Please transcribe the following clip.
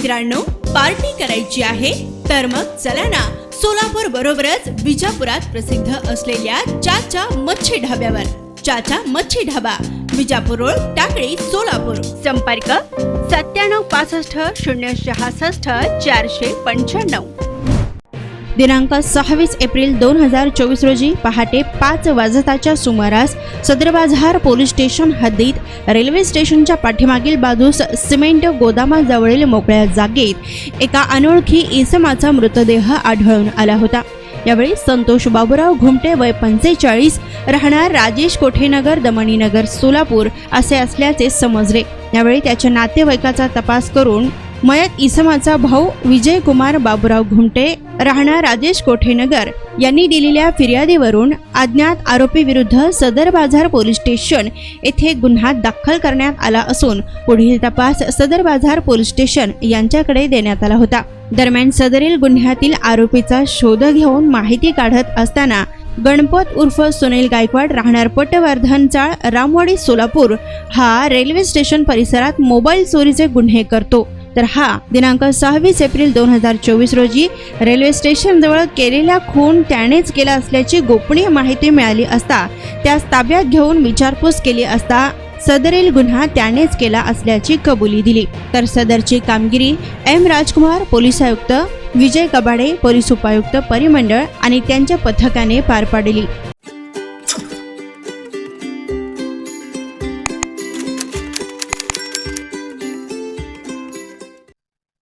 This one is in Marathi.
मित्रांनो, पार्टी करायची आहे तर मग चला ना सोलापूर बरोबरच विजापुरात प्रसिद्ध असलेल्या चाचा मच्छी ढाब्यावर। चाचा मच्छी ढाबा, विजापूर रोड, टाकळी, सोलापूर। संपर्क 9765066495। दिनांक 26 एप्रिल 2024 रोजी पहाटे 5 वाजताच्या सुमारास सदर बाजार पोलीस स्टेशन हद्दीत रेल्वे स्टेशनच्या पाठीमागील बाजूस सिमेंट गोदामाजवळील मोकळ्या जागेत एका अनोळखी इसमाचा मृतदेह आढळून आला होता। यावेळी संतोष बाबूराव घुमटे वय 45 राहणार राजेश कोठेनगर, दमणीनगर, सोलापूर असे असल्याचे समजले। यावेळी त्याच्या नातेवाईकाचा तपास करून मयत इसमाचा भाऊ विजय कुमार बाबूराव घुमटे राहणार राजेश कोठेनगर यांनी दिलेल्या फिर्यादीवरून अज्ञात आरोपी विरुद्ध सदर बाजार पोलीस स्टेशन येथे गुन्हा दाखल करण्यात आला असून पुढील तपास सदर बाजार पोलीस स्टेशन यांच्याकडे देण्यात आला होता। दरम्यान सदरील गुन्ह्यातील आरोपीचा शोध घेऊन माहिती काढत असताना गणपत उर्फ सुनील गायकवाड राहणार पटवर्धन चाळ, रामवाडी, सोलापूर हा रेल्वे स्टेशन परिसरात मोबाईल चोरीचे गुन्हे करतो। तर हा दिनांक 26 एप्रिल 2024 रोजी रेल्वे स्टेशन जवळ केलेला खून त्यानेच केला असल्याची गोपनीय माहिती मिळाली असता त्यास ताब्यात घेऊन विचारपूस केली असता सदरील गुन्हा त्यानेच केला असल्याची कबुली दिली। तर सदरची कामगिरी एम राजकुमार, पोलीस आयुक्त विजय कबाडे, पोलीस उपायुक्त परिमंडळ आणि त्यांच्या पथकाने पार पाडली।